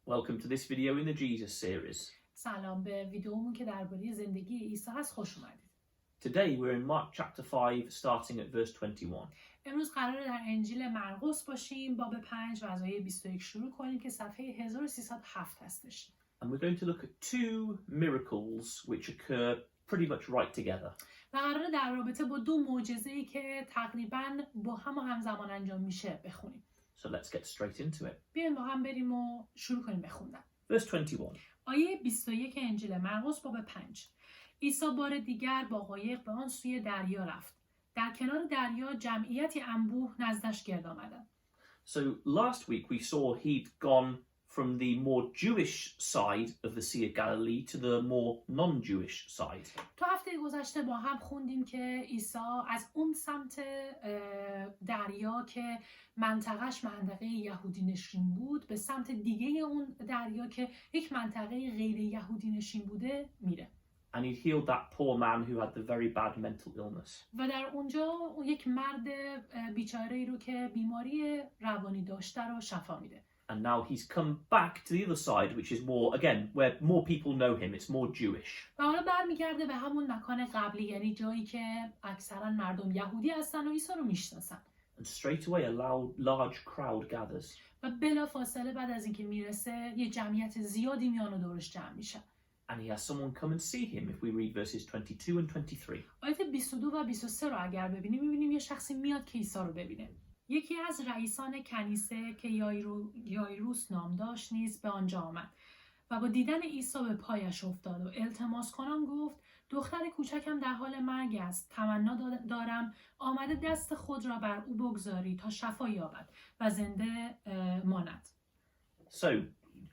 Welcome to this video in the Jesus series. سلام به ویدیومون که درباره زندگی عیسی هست خوش اومدید. Today we're in Mark chapter 5 starting at verse 21. امروز قراره در انجیل مرقس باشیم، باب 5 و از آیه 21 شروع کنیم که صفحه 1307 هستش. And we're going to look at two miracles which occur pretty much right together. و قراره در رابطه با دو معجزه‌ای که تقریباً با هم و همزمان انجام میشه بخونیم. So let's get straight into it. بیاین با هم بریم و شروع کنیم بخوندن. Verse 21. آیه 21 انجیل مرقس باب 5. عیسی بار دیگر با قایق به آن سوی دریا رفت. در کنار دریا جمعیتی انبوه نزدش گرد آمدند. So last week we saw he'd gone from the more Jewish side of the Sea of Galilee to the more non-Jewish side. تو هفته گذشته با هم خوندیم که عیسی از اون سمت دریا که منطقهش منطقه یهودی نشین بود به سمت دیگه اون دریا که یک منطقه غیر یهودی نشین بوده میره. And he'd healed that poor man who had the very bad mental illness. و در اونجا یک مرد بیچاره‌ای رو که بیماری روانی داشته رو شفا میده. And now he's come back to the other side, which is more, again, where more people know him. It's more Jewish. و حالا برمیگرده به همون مکان قبلی، یعنی جایی که اکثرا مردم یهودی هستن و عیسی رو میشناسن. And straight away a large crowd gathers. و بلافاصله بعد از اینکه میرسه یه جمعیت زیادی میان و دورش جمع میشن. And he has someone come and see him if we read verses 22 and 23. آیات 22 و 23 رو اگر ببینیم میبینیم یه شخصی میاد که عیسی رو ببینه. یکی از رئیسان کنیسه که یایروس نام داشت نیز به آنجا آمد و با دیدن عیسی به پایش افتاد و التماس کنان گفت دختر کوچکم در حال مرگ است، تمنا دارم آمده دست خود را بر او بگذاری تا شفا یابد و زنده ماند. So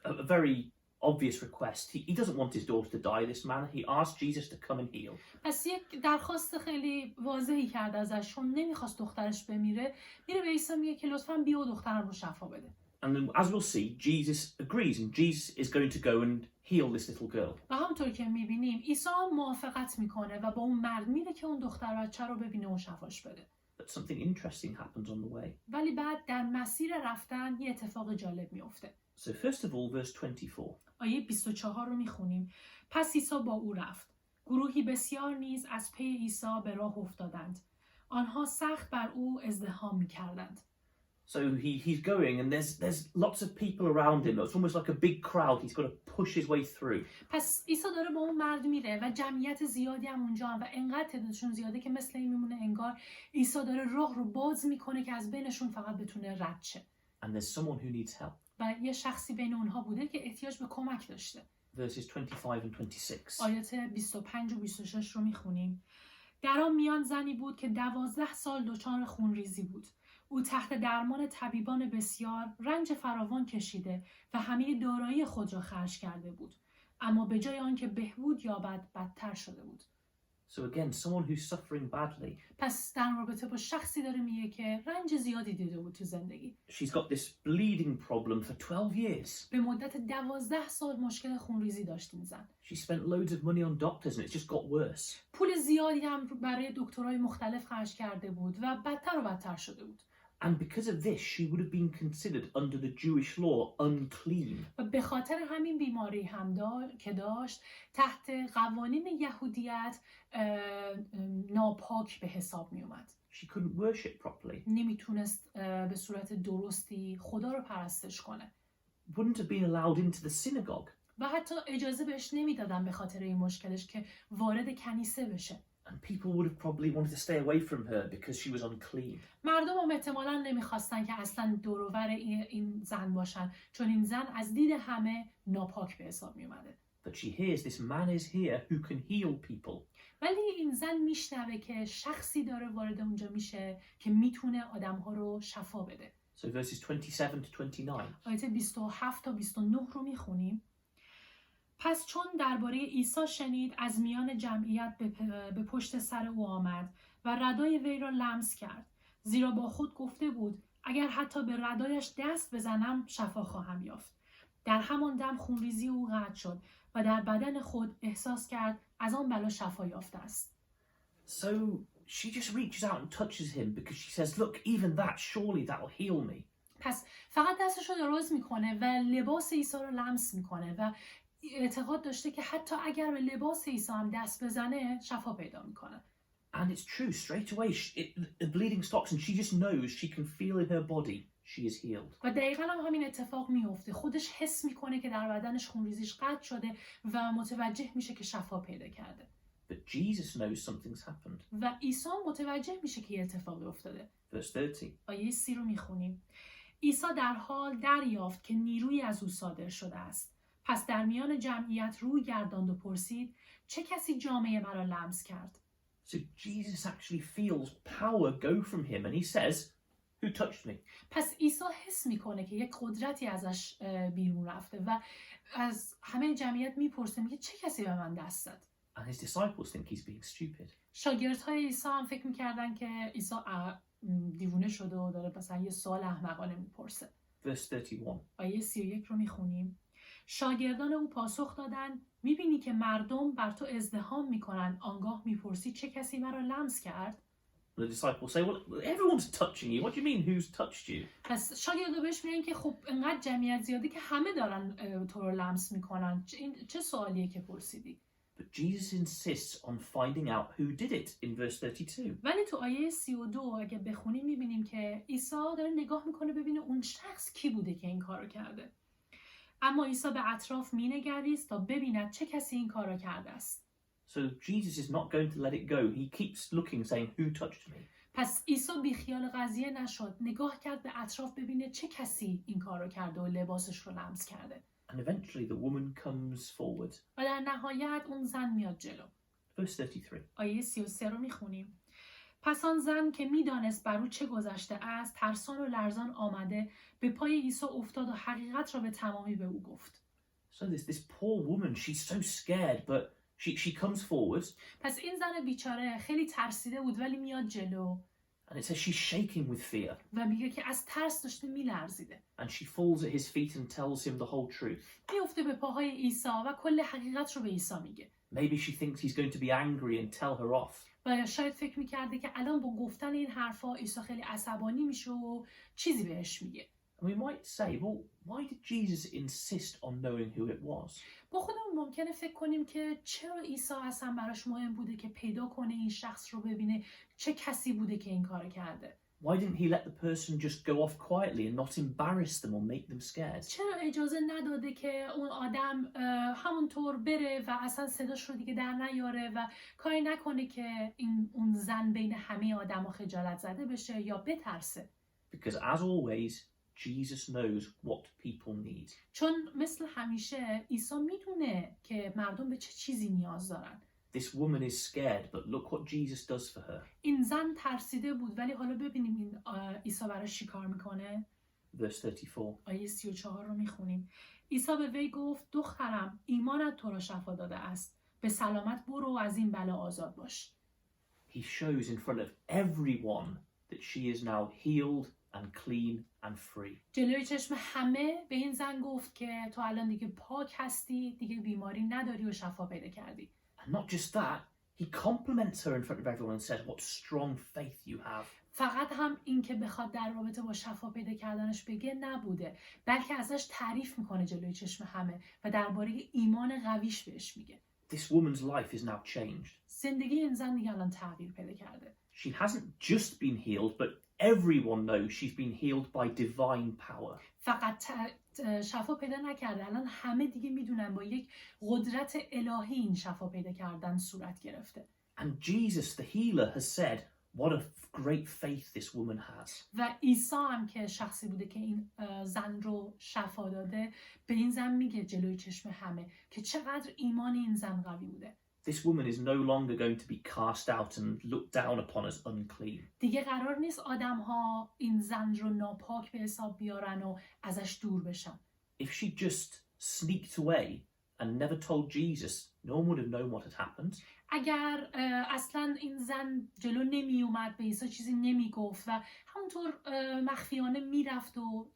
a very obvious request. He doesn't want his daughter to die, this man. He asked Jesus to come and heal. پس یک درخواست خیلی واضحی کرد ازش، چون نمیخواست دخترش بمیره. میره به عیسی میگه که لطفاً بیا و دخترم رو شفا بده. And then, as we'll see, Jesus agrees and Jesus is going to go and heal this little girl. و همونطور که میبینیم عیسی موافقت میکنه و با اون مرد میره که اون دختر بچه رو ببینه و شفاش بده. But something interesting happens on the way. ولی بعد در مسیر رفتن یه اتفاق جالب میفته. So first of all, verse 24. آیه 24 رو میخونیم. پس عیسی با او رفت. گروهی بسیار نیز از پی عیسی به راه افتادند. آنها سخت بر او ازدحام میکردند. So he's going and there's lots of people around him. It's almost like a big crowd. He's got to push his way through. پس عیسی داره با اون مرد میره و جمعیت زیادی هم اونجا هم و انقدر تعدادشون زیاده که مثل این میمونه انگار عیسی داره راه رو باز میکنه که از بینشون فقط بتونه رد شه. And there's someone who needs help. و یه شخصی بین اونها بوده که احتیاج به کمک داشته. Verses 25 and 26. آیات 25 و 26 رو میخونیم. در آن میان زنی بود که 12 سال دچار خونریزی بود. او تحت درمان طبیبان بسیار رنج فراوان کشیده و همه دارایی خود را خرج کرده بود. اما به جای آنکه بهبود یابد بدتر شده بود. So again, someone who's suffering badly. پس در رابطه با شخصی داره میگه که رنج زیادی دیده بود تو زندگی. She's got this bleeding problem for 12 years. به مدت 12 سال مشکل خونریزی داشت این زن. She spent loads of money on doctors and it's just got worse. پول زیادی هم برای دکترای مختلف خرج کرده بود و بدتر و بدتر شده بود. And because of this, she would have been considered under the Jewish law unclean. و به خاطر همین بیماری هم که داشت تحت قوانین یهودیت ناپاک به حساب می اومد. She couldn't worship properly. نمیتونست به صورت درستی خدا رو پرستش کنه. Wouldn't have been allowed into the synagogue. و حتی اجازه بهش نمیدادن به خاطر این مشکلش که وارد کنیسه بشه. And people would have probably wanted to stay away from her because she was unclean. مردم هم احتمالاً نمیخواستن که اصلا دور و بر این زن باشن، چون این زن از دید همه ناپاک به حساب می اومده. But she hears this man is here who can heal people. ولی این زن میشنوه که شخصی داره وارد اونجا میشه که میتونه آدمها رو شفا بده. So verses 27 to 29. آیات 27 تا 29 رو میخونیم. پس چون درباره عیسی شنید از میان جمعیت به پشت سر او آمد و ردای وی را لمس کرد، زیرا با خود گفته بود اگر حتی به ردایش دست بزنم شفا خواهم یافت. در همان دم خونریزی او قطع شد و در بدن خود احساس کرد از آن بلا شفا یافته است. So she just reaches out and touches him because she says, look, even that, surely that will heal me. پس فقط دستش رو دراز میکنه و لباس عیسی رو لمس میکنه و اعتقاد داشته که حتی اگر به لباس عیسی هم دست بزنه شفا پیدا میکنه. And it's true, straight away the bleeding stops and she just knows, she can feel in her body she is healed. و دقیقا هم همین اتفاق میفته. خودش حس میکنه که در بدنش خونریزیش قطع شده و متوجه میشه که شفا پیدا کرده. But Jesus knows something's happened. و عیسی متوجه میشه که یه اتفاقی افتاده. Verse 30. آیه 30 رو میخونیم. عیسی در حال دریافت که نیروی از او صادر شده است. پس در میان جمعیت روی گرداند و پرسید چه کسی جامه مرا لمس کرد؟ So Jesus actually feels power go from him and he says, who touched me? پس عیسی حس میکنه که یک قدرتی ازش بیرون رفته و از همه جمعیت میپرسه میگه چه کسی به من دست زد؟ And his disciples think he's being stupid. شاگردهای عیسی هم فکر میکردن که عیسی دیوونه شده و داره مثلا یه سوال احمقانه میپرسه. Verse 31. آیه 31 رو میخونیم. شاگردان او پاسخ دادند میبینی که مردم بر تو ازدحام میکنند آنگاه میپرسی چه کسی مرا لمس کرد؟ The disciples say, well, everyone's touching you. What do you mean, who's touched you? پس شاگردا بهش میگن که خب انقدر جمعیت زیاده که همه دارن تو رو لمس میکنن. چه سوالیه که پرسیدی؟ But Jesus insists on finding out who did it in verse 32. ولی تو آیه 32 اگه بخونیم میبینیم که عیسی داره نگاه میکنه ببینه اون شخص کی بوده که این کارو کرده. اما عیسی به اطراف مینگریست تا ببیند چه کسی این کارو کرده است. So Jesus is not going to let it go. He keeps looking, saying, who touched me? پس عیسی بیخیال قضیه نشد. نگاه کرد به اطراف ببینه چه کسی این کارو کرده و لباسش رو لمس کرده. And eventually the woman comes forward. و در نهایت اون زن میاد جلو. Verse 33. آیه 33 رو میخونیم. پس آن زن که میدانست بر او چه گذشته است ترسان و لرزان آمده به پای عیسی افتاد و حقیقت را به تمامی به او گفت. So this poor woman, she's so scared, but she comes forward. پس این زن بیچاره خیلی ترسیده بود ولی میاد جلو. And it says she's shaking with fear. و میگه که از ترس داشته میلرزیده. And she falls at his feet and tells him the whole truth. میفته به پاهای عیسی و کل حقیقت رو به عیسی میگه. Maybe she thinks he's going to be angry and tell her off. و شاید فکر میکرده که الان با گفتن این حرفا عیسی خیلی عصبانی میشه و چیزی بهش میگه. And we might say, well, why did Jesus insist on knowing who it was? با خودمون ممکنه فکر کنیم که چرا عیسی اصلا براش مهم بوده که پیدا کنه این شخص رو ببینه چه کسی بوده که این کارو کرده. Why didn't he let the person just go off quietly and not embarrass them or make them scared? چرا اجازه نداده که اون آدم همونطور بره و اصلا صداش رو دیگه در نیاره و کاری نکنه که اون زن بین همه آدما خجالت زده بشه یا بترسه؟ Because as always, Jesus knows what people need. چون مثل همیشه عیسی میدونه که مردم به چه چیزی نیاز دارن. This woman is scared, but look what Jesus does for her. این زن ترسیده بود ولی حالا ببینیم این عیسی براش چی کار میکنه. Verse 34. آیه 34 رو میخونیم. عیسی به وی گفت دخترم ایمانت تو را شفا داده است. به سلامت برو و از این بلا آزاد باش. He shows in front of everyone that she is now healed and clean and free. جلوی چشم همه به این زن گفت که تو الان دیگه پاک هستی، دیگه بیماری نداری و شفا پیدا کردی. And not just that, he compliments her in front of everyone and says, what strong faith you have. فقط هم این که بخواد در رابطه با شفا پیدا کردنش بگه نبوده، بلکه ازش تعریف میکنه جلوی چشم همه و درباره ایمان قویش بهش میگه. This woman's life is now changed. زندگی این زن دیگه الان تغییر پیدا کرده. She hasn't just been healed, but everyone knows she's been healed by divine power. فقط شفا پیدا نکرده، الان همه دیگه میدونن با یک قدرت الهی این شفا پیدا کردن صورت گرفته. And Jesus, the healer, has said, what a great faith this woman has. و عیسی هم که شخصی بوده که این زن رو شفا داده به این زن میگه جلوی چشم همه که چقدر ایمان این زن قوی بوده. This woman is no longer going to be cast out and looked down upon as unclean. دیگه قرار نیست آدم ها این زن رو ناپاک به حساب بیارن و ازش دور بشن. If she just sneaked away and never told Jesus, no one would have known what had happened. اگر اصلا این زن جلو نمی اومد به عیسی چیزی نمی گفت و همونطور مخفیانه میرفت و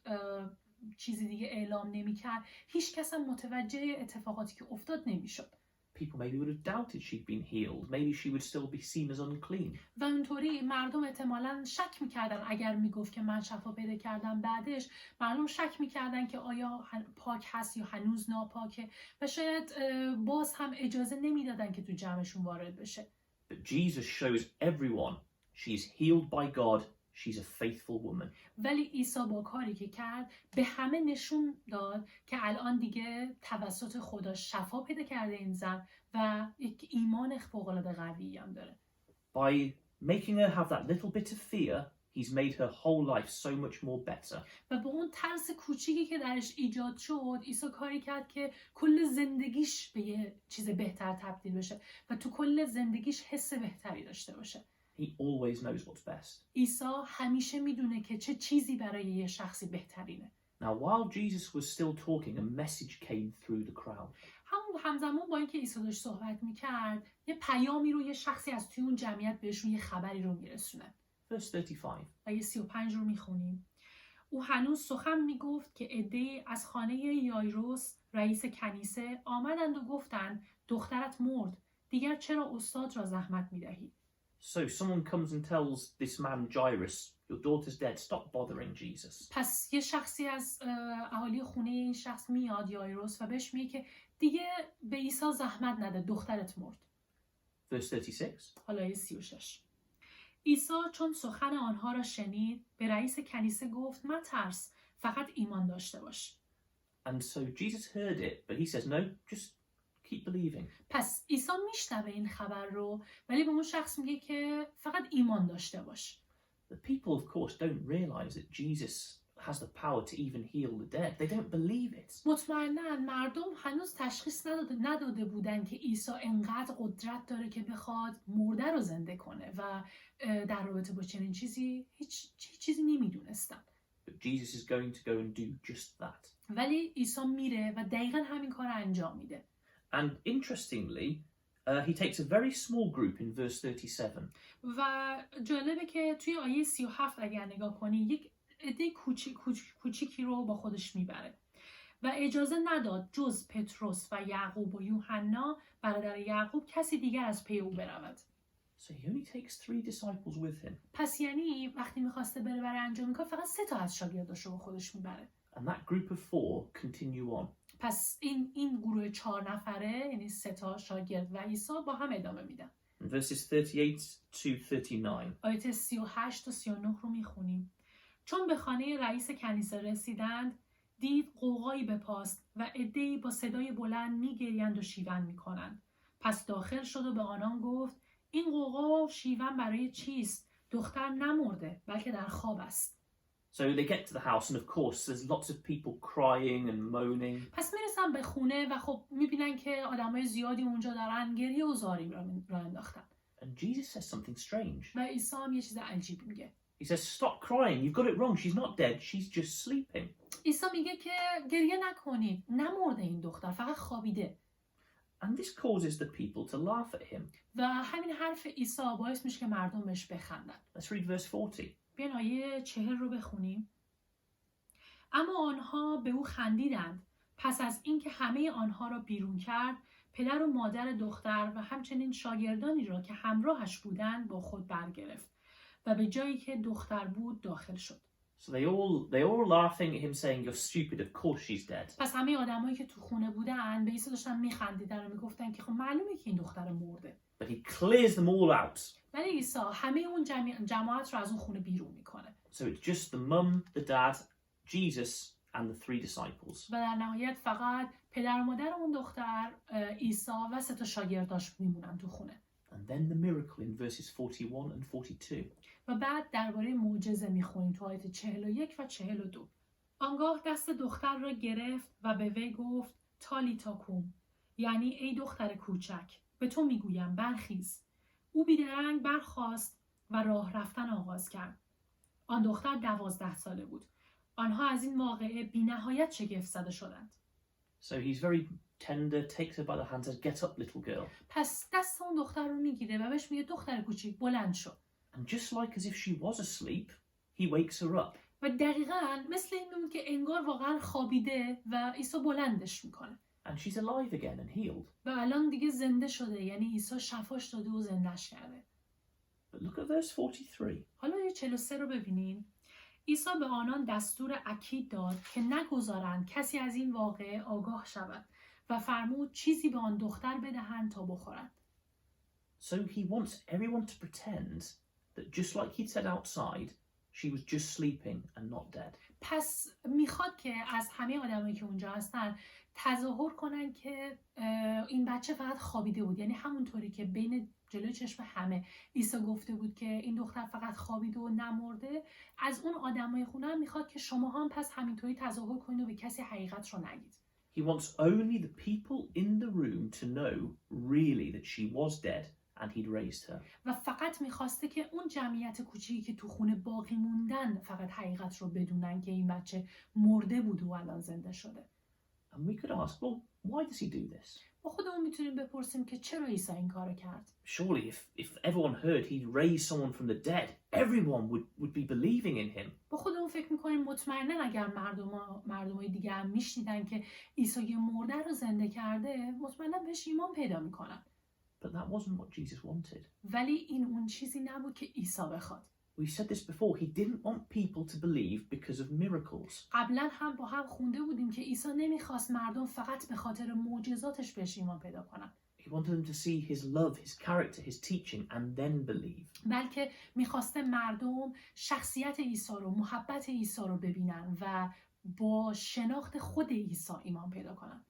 چیزی دیگه اعلام نمی کرد، هیچ کس هم متوجه اتفاقاتی که افتاد نمی شد. people maybe would have doubted she'd been healed. Maybe she would still be seen as unclean. و اونطوری مردم احتمالاً شک میکردن اگر میگفت که من شفا پیدا کردم بعدش مردم شک میکردن که آیا پاک هست یا هنوز ناپاکه و شاید باز هم اجازه نمیدادن که تو جمعشون وارد بشه. But Jesus shows everyone she's healed by God. She's a faithful woman. ولی عیسی با کاری که کرد به همه نشون داد که الان دیگه توسط خدا شفا پیدا کرده این زن و یک ایمان فوق‌العاده قوی هم داره. By making her have that little bit of fear, he's made her whole life so much more better. و با اون ترس کوچیکی که درش ایجاد شد عیسی کاری کرد که کل زندگیش به یه چیز بهتر تبدیل بشه و تو کل زندگیش حس بهتری داشته باشه. He always knows what's best. عیسی همیشه میدونه که چه چیزی برای یه شخصی بهترینه. Now, while Jesus was still talking, a message came through the crowd. همزمان با اینکه عیسی داشت صحبت میکرد یه پیامی رو یه شخصی از توی اون جمعیت بهشون یه خبری رو میرسونه. Verse 35. و یه 35 رو میخونیم. او هنوز سخن میگفت که عده‌ای از خانه یایروس رئیس کنیسه آمدند و گفتند دخترت مرد، دیگر چرا استاد را زحمت میدهی؟ So someone comes and tells this man Jairus, your daughter's dead, stop bothering Jesus. پس یه شخصی از اهالی خونه این شخص میاد یایروس و بهش میگه که دیگه به عیسی زحمت نده، دخترت مرد. Verse 36. حالا 36. عیسی چون سخن آنها را شنید به رئیس کنیسه گفت مترس، فقط ایمان داشته باش. And so Jesus heard it, but he says, no, just keep believing. پس عیسی میشنوه این خبر رو ولی به اون شخص میگه که فقط ایمان داشته باش. The people, of course, don't realize that Jesus has the power to even heal the dead. They don't believe it. مطمئناً مردم هنوز تشخیص نداده بودن که عیسی انقدر قدرت داره که بخواد مرده رو زنده کنه و در رابطه با چنین چیزی هیچ چیزی نمیدونستن. But Jesus is going to go and do just that. ولی عیسی میره و دقیقاً همین کار انجام میده. And interestingly, he takes a very small group in verse 37. و جالبه که توی آیه 37 اگر نگاه کنی یک عده کوچیکی رو با خودش میبره و اجازه نداد جز پتروس و یعقوب و یوحنا برادر یعقوب کسی دیگر از پی او برود. So he only takes 3 disciples with him. پس یعنی وقتی میخواسته بره برای انجام این کار فقط 3 تا از شاگرداش رو با خودش میبره. And that group of 4 continue on. پس این گروه 4 نفره یعنی 3 تا شاگرد و عیسی با هم ادامه میدن. Verses 38 to 39. آیه 38 تا 39 رو میخونیم. چون به خانه رئیس کنیسه رسیدند دید غوغایی بپاست و عده‌ای با صدای بلند میگریند و شیون میکنند. پس داخل شد و به آنان گفت این غوغا و شیون برای چیست؟ دختر نمرده بلکه در خواب است. So they get to the house and of course there's lots of people crying and moaning. پس میرسن به خونه و خب میبینن که آدمای زیادی اونجا دارن گریه و زاری را انداختن. And Jesus says something strange. و عیسی هم یه چیز عجیب میگه. He says, stop crying, you've got it wrong, she's not dead, she's just sleeping. عیسی میگه که گریه نکنید، نمرده این دختر، فقط خوابیده. And this causes the people to laugh at him. و همین حرف عیسی باعث میشه که مردم بهش بخندن. Let's read verse 40. بیاین آیه 40 رو بخونیم. اما آنها به او خندیدند. پس از اینکه همه آنها را بیرون کرد، پدر و مادر دختر و همچنین شاگردانی را که همراهش بودند با خود برگرفت و به جایی که دختر بود داخل شد. So they all laughing at him saying, you're stupid, of course she's dead. پس همه آدمایی که تو خونه بودن به عیسی داشتن میخندیدن و میگفتن که خب معلومه که این دختر مرده. But he clears them all out. ولی عیسی همه اون جماعت رو از اون خونه بیرون میکنه. So it's just the mum, the dad, Jesus and the 3 disciples. و در نهایت فقط پدر و مادر اون دختر، عیسی و 3 تا شاگرداش میمونن تو خونه. And then the miracle in verses 41 and 42. و بعد درباره معجزه میخونیم تو آیه 41 و 42. آنگاه دست دختر را گرفت و به وی گفت تالیتا کوم، یعنی ای دختر کوچک، به تو میگویم برخیز. او بیدرنگ برخاست و راه رفتن آغاز کرد. آن دختر 12 ساله بود. آنها از این واقعه بی نهایت شگفت زده شدند. So he's very tender, takes her by the hand, says, get up little girl. پس دست اون دختر رو میگیره و بهش میگه دختر کوچیک بلند شو. And just like as if she was asleep, he wakes her up. و دقیقاً مثل این میمون که انگار واقعا خوابیده و عیسی بلندش میکنه. and she's alive again and healed. و الان دیگه زنده شده، یعنی عیسی شفاش داده و زندهش کرده. But look at verse 43. حالا یه 43 رو ببینین. عیسی به آنان دستور اکید داد که نگذارند کسی از این واقعه آگاه شود و فرمود چیزی به آن دختر بدهند تا بخورد. So he wants everyone to pretend that just like he'd said outside, she was just sleeping and not dead. پس میخواد که از همه آدمایی که اونجا هستن تظاهر کنن که این بچه فقط خوابیده بود، یعنی همونطوری که بین جلوی چشم همه عیسی گفته بود که این دختر فقط خوابیده و نمرده، از اون آدمای خونه هم میخواد که شما هم پس همینطوری تظاهر کنید و به کسی حقیقت رو نگید. He wants only the people in the room to know really that she was dead and he'd raised her. و فقط میخواسته که اون جمعیت کوچیکی که تو خونه باقی موندن فقط حقیقت رو بدونن که این بچه مرده بود و الان زنده شده. And we could ask, well, why does he do this? با خودمون میتونیم بپرسیم که چرا عیسی این کارو کرد؟ Surely if everyone heard he'd raised someone from the dead, everyone would be believing in him. با خودمون فکر میکنیم مطمئنا اگر مردمای دیگه هم میشنیدن که عیسی یه مرده رو زنده کرده، مطمئنا بهش ایمان پیدا میکنن. But that wasn't what Jesus wanted. ولی این اون چیزی نبود که عیسی بخواد. We said this before, he didn't want people to believe because of miracles. قبلا هم با هم خونده بودیم که عیسی نمیخواست مردم فقط به خاطر معجزاتش بهش ایمان پیدا کنن. He wanted them to see his love, his character, his teaching and then believe. بلکه میخواسته مردم شخصیت عیسی رو، محبت عیسی رو ببینن و با شناخت خود عیسی ایمان پیدا کنن.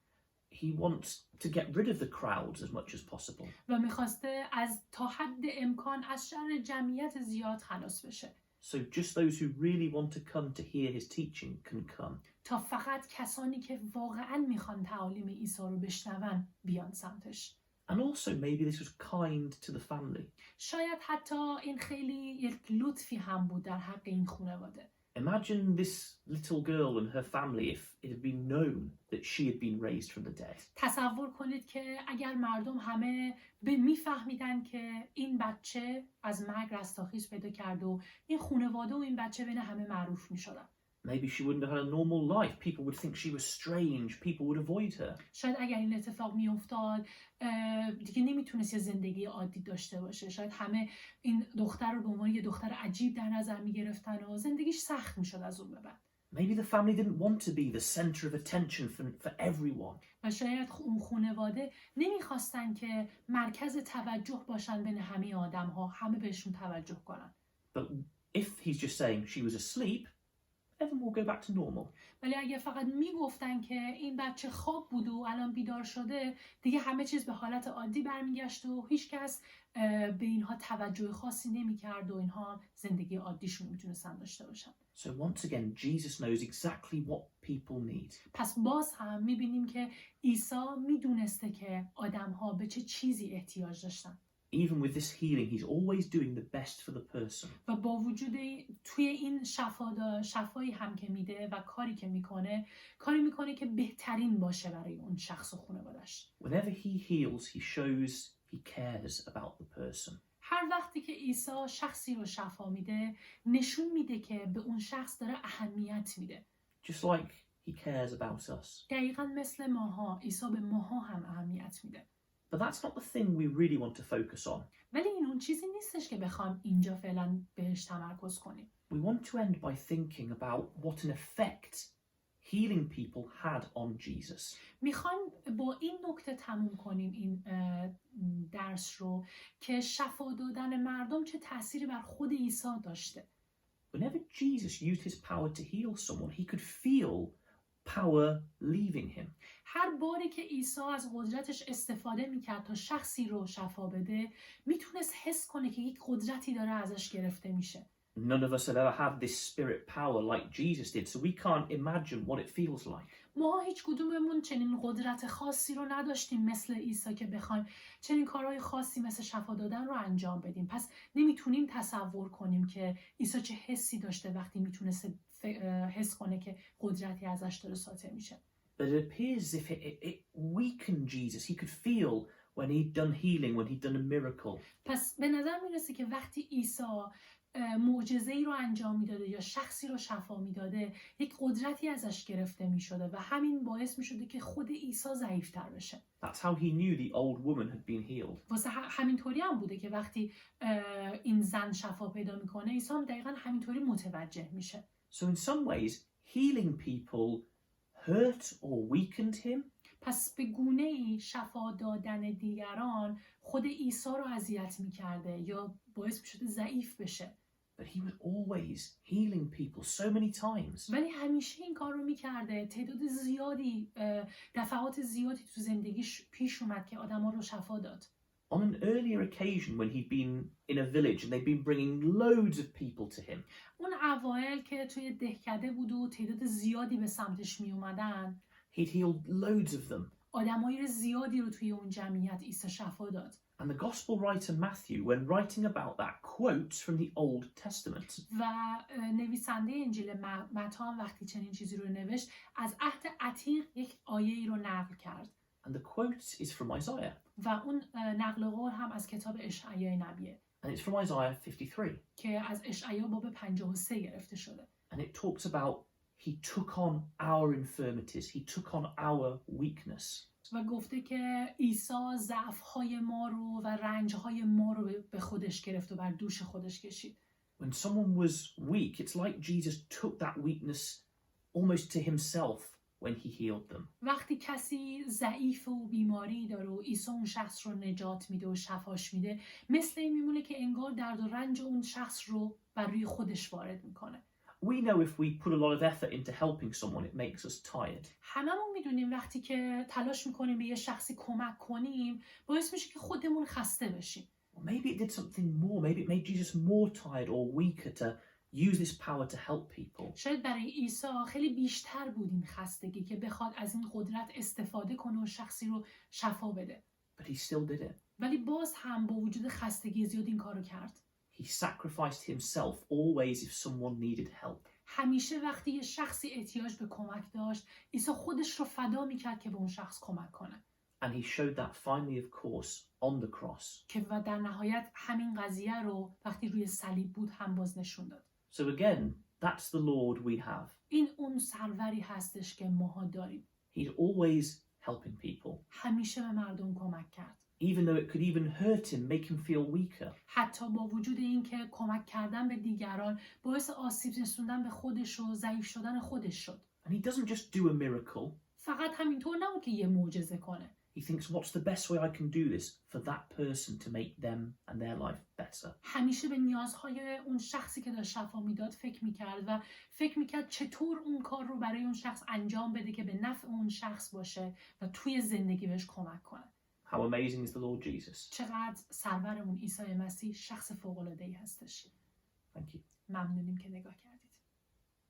He wants to get rid of the crowds as much as possible. و میخواسته از تا حد امکان از شر جمعیت زیاد خلاص بشه. So just those who really want to come to hear his teaching can come. تا فقط کسانی که واقعا میخوان تعالیم عیسی رو بشنون بیان سمتش. And also maybe this was kind to the family. شاید حتی این خیلی یک لطفی هم بود در حق این خانواده. Imagine this little girl and her family if it had been known that she had been raised from the dead. تصور کنید که اگر مردم همه میفهمیدن که این بچه از مرگ رستاخیز پیدا کرد و این خانواده و این بچه بین همه معروف میشدن. Maybe she wouldn't have had a normal life. People would think she was strange. People would avoid her. شاید اگر این اتفاق میافتاد دیگه نمیتونست یه زندگی عادی داشته باشه. شاید همه این دختر رو به عنوان یه دختر عجیب در نظر میگرفتن و زندگیش سخت میشد از اون به بعد. Maybe the family didn't want to be the center of attention for everyone. و شاید اون خانواده نمیخواستن که مرکز توجه باشن بین همه آدم‌ها، همه بهشون توجه کنن. But if he's just saying she was asleep, everyone will go back to normal. ولی اگه فقط میگفتن که این بچه خواب بود و الان بیدار شده، دیگه همه چیز به حالت عادی برمیگشت و هیچ کس به اینها توجه خاصی نمیکرد و اینها زندگی عادیشون میتونستن داشته باشن. So once again, Jesus knows exactly what people need. پس باز هم میبینیم که عیسی میدونسته که آدم‌ها به چه چیزی احتیاج داشتن. Even with this healing, he's always doing the best for the person. و با وجود توی این شفایی هم که میده و کاری که کاری میکنه که بهترین باشه برای اون شخص و خانواده‌اش. Whenever he heals, he shows he cares about the person. هر وقتی که عیسی شخصی رو شفا میده، نشون میده که به اون شخص داره اهمیت میده. Just like he cares about us. دقیقاً مثل ماها، عیسی به ماها هم اهمیت میده. But that's not the thing we really want to focus on. ولی این اون چیزی نیستش که بخوام اینجا فعلا بهش تمرکز کنیم. We want to end by thinking about what an effect healing people had on Jesus. میخوام با این نکته تموم کنیم این درس رو که شفا دادن مردم چه تأثیری بر خود عیسی داشته. Whenever Jesus used his power to heal someone, he could feel power leaving him. هر باری که عیسی از قدرتش استفاده میکرد تا شخصی رو شفا بده، میتونست حس کنه که یک قدرتی داره ازش گرفته میشه. None of us have ever had this spirit power like Jesus did, so we can't imagine what it feels like. ما هیچ کدوممون چنین قدرت خاصی رو نداشتیم مثل عیسی که بخوایم چنین کارهای خاصی مثل شفا دادن رو انجام بدیم. پس نمیتونیم تصور کنیم که عیسی چه حسی داشته وقتی میتونست حس کنه که قدرتی ازش داره ساطع میشه. But it appears as if it weakened Jesus. He could feel when he'd done healing, when he'd done a miracle. پس به نظر میرسه که وقتی عیسی معجزه‌ای رو انجام میداده یا شخصی رو شفا میداده، یک قدرتی ازش گرفته میشده و همین باعث میشده که خود عیسی ضعیف‌تر بشه. That's how he knew the old woman had been healed. واسه همینطوری هم بوده که وقتی این زن شفا پیدا میکنه، عیسی هم دقیقاً همینطوری متوجه میشه. So in some ways, healing people hurt or weakened him. پس به گونه‌ای شفا دادن دیگران خود عیسی رو اذیت میکرده یا باعث میشده ضعیف بشه. But he was always healing people so many times. ولی همیشه این کار رو میکرده. تعداد زیادی، دفعات زیادی تو زندگیش پیش اومد که آدما رو شفا داد. On an earlier occasion when he'd been in a village and they'd been bringing loads of people to him. اون اوایل که توی دهکده بود و تعداد زیادی به سمتش می اومدن، He'd healed loads of them. آدمای زیادی رو توی اون جمعیت عیسی شفا داد. And the gospel writer Matthew, when writing about that, quotes from the Old Testament. و نویسنده انجیل متی هم وقتی چنین چیزی رو نوشت، از عهد عتیق یک آیه‌ای رو نقل کرد. And the quote is from Isaiah. و اون نقل قول هم از کتاب اشعیا نبیه. And it's from Isaiah 53. که از اشعیا باب 53 گرفته شده. And it talks about he took on our infirmities. He took on our weakness. و گفته که عیسی ضعف‌های ما رو و رنج‌های ما رو به خودش گرفت و بر دوش خودش کشید. When someone was weak, it's like Jesus took that weakness almost to himself when he healed them. وقتی کسی ضعیف و بیماری داره و عیسی اون شخص رو نجات میده و شفاش میده، مثل این میمونه که انگار درد و رنج اون شخص رو بر روی خودش وارد میکنه. We know if we put a lot of effort into helping someone, it makes us tired. هممون میدونیم وقتی که تلاش میکنیم به یه شخصی کمک کنیم، باعث میشه که خودمون خسته بشیم. Or maybe it did something more. Maybe it made Jesus more tired or weaker to use this power to help people. شاید برای عیسی خیلی بیشتر بود این خستگی که بخواد از این قدرت استفاده کنه و شخصی رو شفا بده. But he still did it. ولی باز هم با وجود خستگی زیاد این کارو کرد. He sacrificed himself always if someone needed help. همیشه وقتی یه شخصی احتیاج به کمک داشت، عیسی خودش رو فدا میکرد که به اون شخص کمک کنه. And he showed that finally, of course, on the cross. که و در نهایت همین قضیه رو وقتی روی صلیب بود هم باز نشون داد. So again, that's the Lord we have. این اون سروری هستش که ماها داریم. He's always helping people. همیشه به مردم کمک کرد. Even though it could even hurt him, make him feel weaker. حتی با وجود این که کمک کردن به دیگران باعث آسیب رسوندن به خودش و ضعیف شدن خودش شد. And he doesn't just do a miracle. فقط همینطور نبود که یه معجزه کنه. He thinks, what's the best way I can do this for that person to make them and their life better? همیشه به نیازهای اون شخصی که داشت شفا میداد فکر میکرد و فکر میکرد چطور اون کار رو برای اون شخص انجام بده که به نفع اون شخص باشه و توی زندگی بهش کمک کنه. How amazing is the Lord Jesus. چقدر سرورمون عیسی مسیح شخص فوق‌العاده‌ای هستش. Thank you. ممنونیم که نگاه کردید.